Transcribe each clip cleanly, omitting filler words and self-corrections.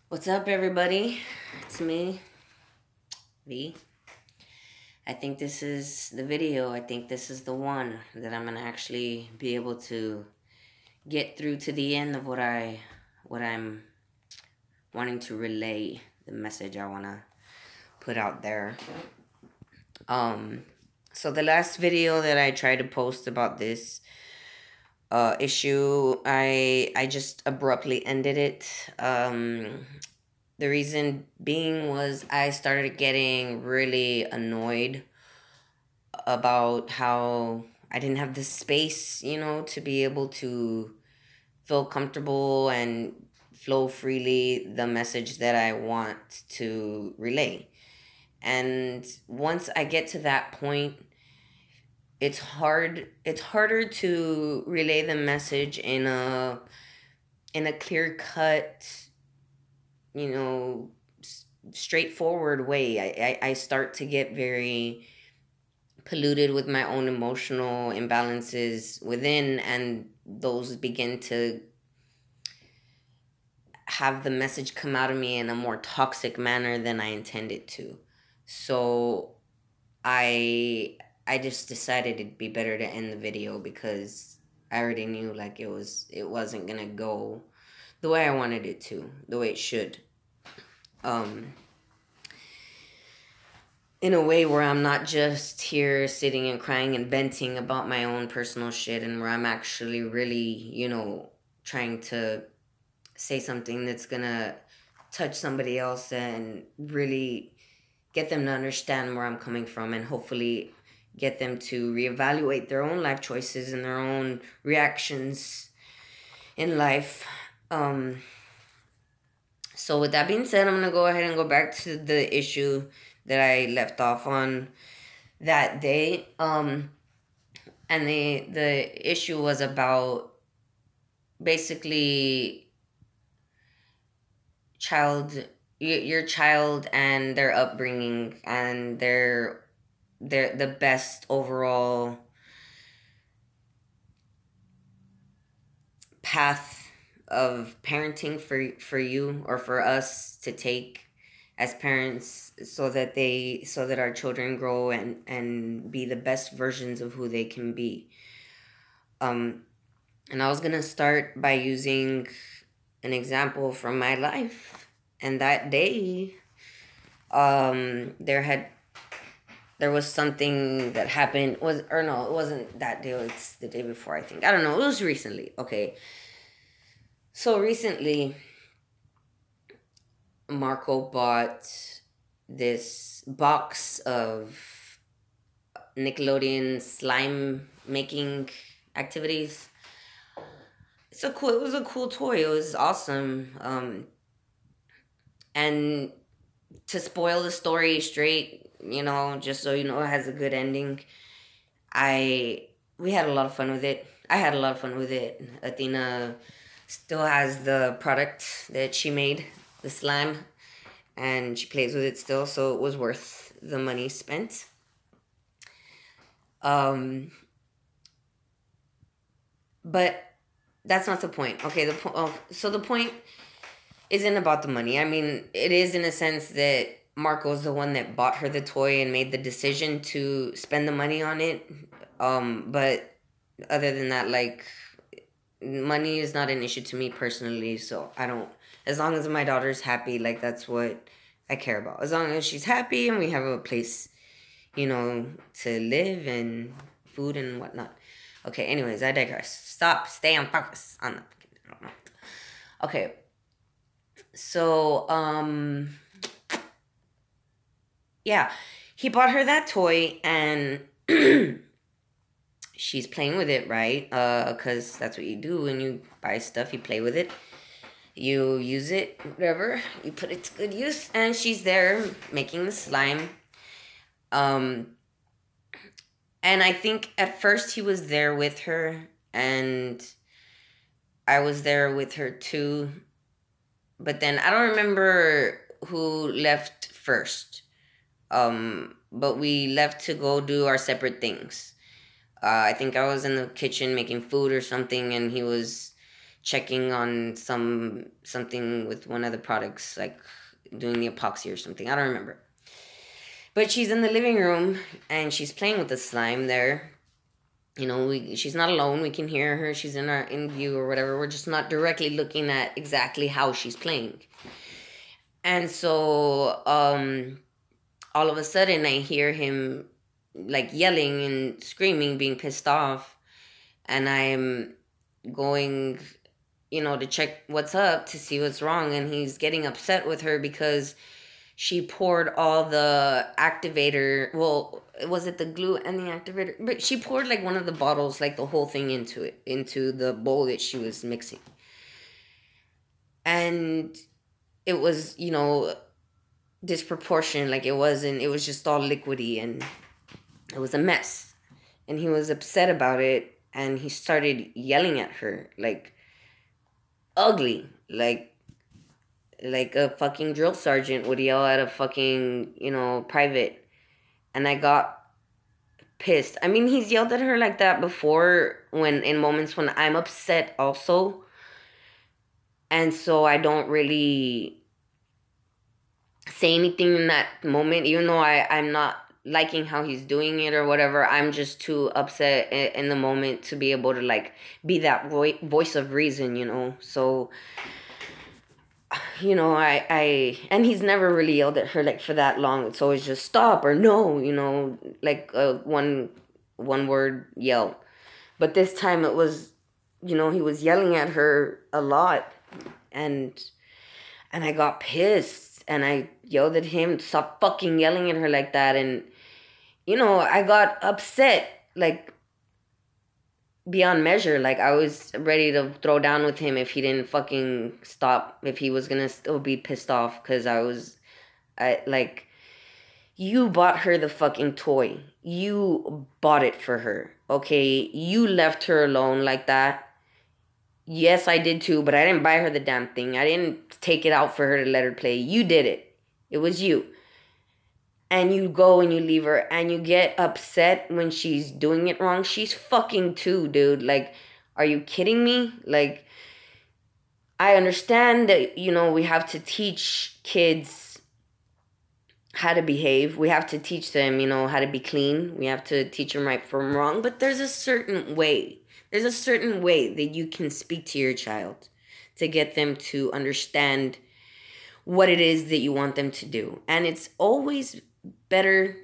What's up, everybody? It's me, V. I think this is the video. I think this is the one that I'm gonna actually be able to get through to the end of what I'm wanting to relay, the message I wanna put out there. So the last video that I tried to post about this issue, I just abruptly ended it. The reason being was I started getting really annoyed about how I didn't have the space, to be able to feel comfortable and flow freely the message that I want to relay. And once I get to that point, it's harder to relay the message in a clear cut, straightforward way. I start to get very polluted with my own emotional imbalances within, and those begin to have the message come out of me in a more toxic manner than I intended to. So I just decided it'd be better to end the video because I already knew like it wasn't gonna go the way I wanted it to, the way it should. In a way where I'm not just here sitting and crying and venting about my own personal shit, and where I'm actually really, trying to say something that's gonna touch somebody else and really get them to understand where I'm coming from, and hopefully get them to reevaluate their own life choices and their own reactions in life. So with that being said, I'm gonna go ahead and go back to the issue that I left off on that day. And the issue was about basically your child and their upbringing and their the best overall path of parenting for you or for us to take as parents, so that our children grow and be the best versions of who they can be. And I was gonna start by using an example from my life. And that day, there was something that happened. No, it wasn't that day. It's the day before, I think. I don't know. It was recently. Okay. So recently, Marco bought this box of Nickelodeon slime making activities. It was a cool toy. It was awesome. And to spoil the story straight, just so you know, it has a good ending. We had a lot of fun with it. I had a lot of fun with it. Athena still has the product that she made, the slime, and she plays with it still, so it was worth the money spent. But that's not the point. Okay, so the point isn't about the money. I mean, it is in a sense that Marco's the one that bought her the toy and made the decision to spend the money on it. But other than that, like, money is not an issue to me personally, so I don't, as long as my daughter's happy, like, that's what I care about. As long as she's happy and we have a place, to live and food and whatnot. Okay, anyways, I digress. Stay on focus on the, I don't know. Okay. So, yeah, he bought her that toy and she's playing with it, right? Because that's what you do when you buy stuff, you play with it. You use it, whatever. You put it to good use, and she's there making the slime. And I think at first he was there with her, and I was there with her too. But then I don't remember who left first. But we left to go do our separate things. I think I was in the kitchen making food or something, and he was checking on something with one of the products, like doing the epoxy or something. I don't remember. But she's in the living room and she's playing with the slime there. She's not alone. We can hear her. She's in view or whatever. We're just not directly looking at exactly how she's playing. And so all of a sudden I hear him like yelling and screaming, being pissed off. And I'm going, to check what's up to see what's wrong. And he's getting upset with her because she poured all the activator. Well, was it the glue and the activator? But she poured like one of the bottles, like the whole thing into the bowl that she was mixing. And it was, disproportionate. Like it was just all liquidy and it was a mess. And he was upset about it. And he started yelling at her, like, ugly, like a fucking drill sergeant would yell at a fucking, private. And I got pissed. I mean, he's yelled at her like that before in moments when I'm upset also. And so I don't really say anything in that moment, even though I'm not liking how he's doing it or whatever. I'm just too upset in the moment to be able to like be that voice of reason, so I and he's never really yelled at her like for that long. It's always just stop or no, like a one word yell. But this time it was, he was yelling at her a lot, and I got pissed and I yelled at him, stop fucking yelling at her like that. And I got upset, like, beyond measure. Like, I was ready to throw down with him if he didn't fucking stop, if he was gonna still be pissed off, because you bought her the fucking toy. You bought it for her, okay? You left her alone like that. Yes, I did too, but I didn't buy her the damn thing. I didn't take it out for her to let her play. You did it. It was you. And you go and you leave her and you get upset when she's doing it wrong. She's fucking too, dude. Like, are you kidding me? Like, I understand that, we have to teach kids how to behave. We have to teach them, how to be clean. We have to teach them right from wrong. But there's a certain way. There's a certain way that you can speak to your child to get them to understand what it is that you want them to do. And it's always better,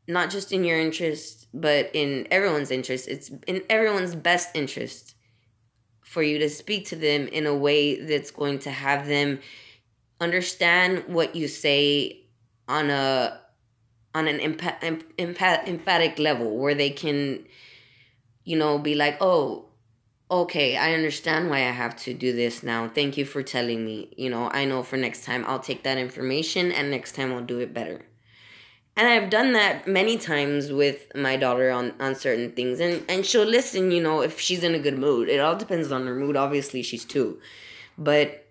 not just in your interest, but in everyone's interest. It's in everyone's best interest for you to speak to them in a way that's going to have them understand what you say on an emphatic level, where they can, be like, oh, okay, I understand why I have to do this now. Thank you for telling me. I know for next time I'll take that information and next time I'll do it better. And I've done that many times with my daughter on certain things. And she'll listen, if she's in a good mood. It all depends on her mood. Obviously, she's 2. But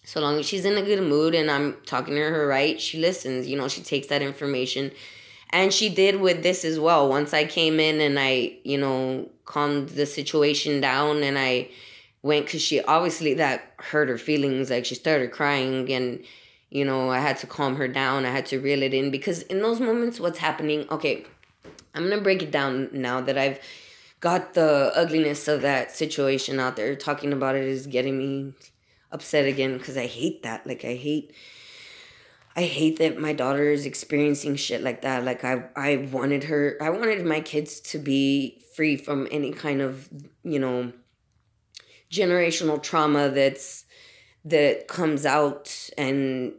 so long as she's in a good mood and I'm talking to her right, she listens. She takes that information. And she did with this as well. Once I came in and I, calmed the situation down and I went, because she obviously that hurt her feelings. Like, she started crying and, I had to calm her down. I had to reel it in, because in those moments, what's happening? Okay, I'm going to break it down now that I've got the ugliness of that situation out there. Talking about it is getting me upset again, because I hate that. Like, I hate that my daughter is experiencing shit like that. Like, I wanted my kids to be free from any kind of, generational trauma that comes out and,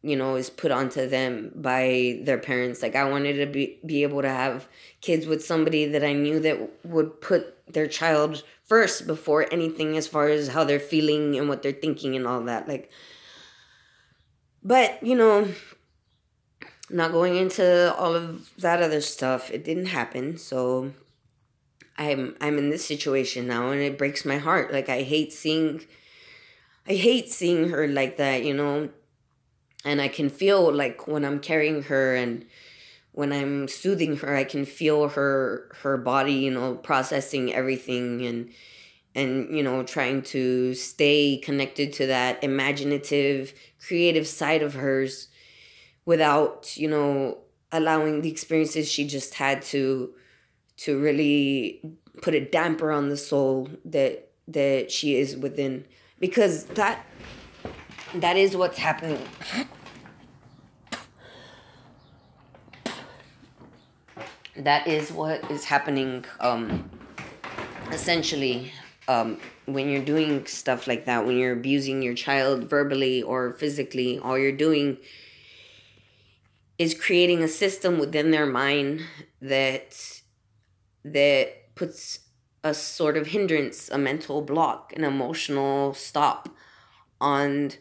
is put onto them by their parents. Like, I wanted to be able to have kids with somebody that I knew that would put their child first before anything, as far as how they're feeling and what they're thinking and all that. Like, but, not going into all of that other stuff, it didn't happen. So I'm in this situation now, and it breaks my heart. Like, I hate seeing her like that, and I can feel, like, when I'm carrying her and when I'm soothing her, I can feel her body, processing everything. and, you know, trying to stay connected to that imaginative, creative side of hers without, you know, allowing the experiences she just had to really put a damper on the soul that she is within, because that is what's happening. That is what is happening, essentially, when you're doing stuff like that, when you're abusing your child verbally or physically. All you're doing is creating a system within their mind that puts a sort of hindrance, a mental block, an emotional stop on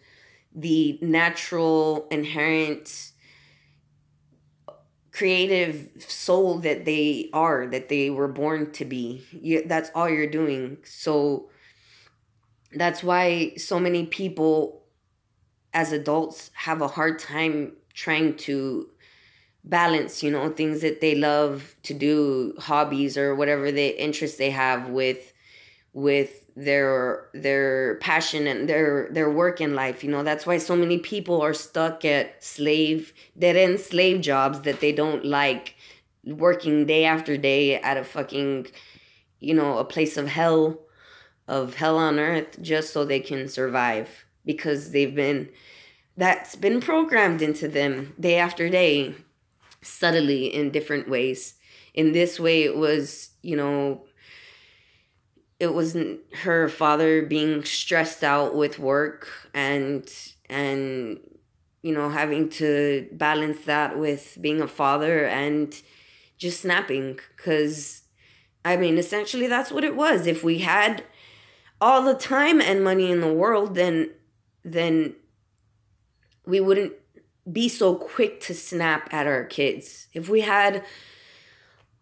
the natural, inherent, creative soul that they are, that they were born to be. That's all you're doing. So that's why so many people as adults have a hard time trying to balance, you know, things that they love to do, hobbies or whatever the interests they have with their passion and their work in life. You know, that's why so many people are stuck at dead end slave jobs that they don't like, working day after day at a fucking, you know, a place of hell on earth, just so they can survive, because that's been programmed into them day after day, subtly, in different ways. In this way, it was, you know, it was her father being stressed out with work and you know, having to balance that with being a father and just snapping. Because, I mean, essentially that's what it was. If we had all the time and money in the world, then we wouldn't be so quick to snap at our kids. If we had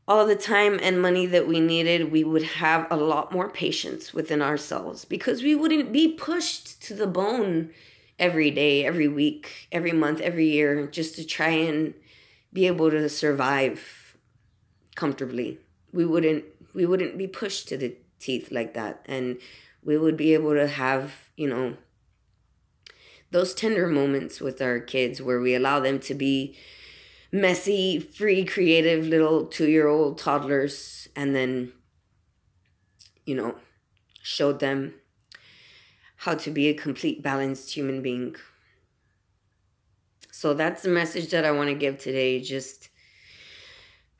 all the time and money that we needed, we would have a lot more patience within ourselves, because we wouldn't be pushed to the bone every day, every week, every month, every year, just to try and be able to survive comfortably. We wouldn't be pushed to the teeth like that. And we would be able to have, you know, those tender moments with our kids where we allow them to be messy, free, creative little 2-year-old toddlers, and then, you know, showed them how to be a complete, balanced human being. So that's the message that I want to give today. Just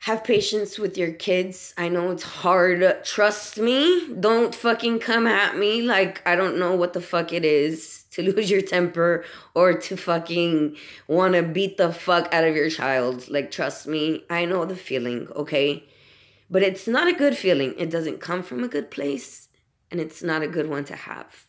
have patience with your kids. I know it's hard. Trust me. Don't fucking come at me like I don't know what the fuck it is to lose your temper or to fucking want to beat the fuck out of your child. Like, trust me. I know the feeling, okay? But it's not a good feeling. It doesn't come from a good place, and it's not a good one to have.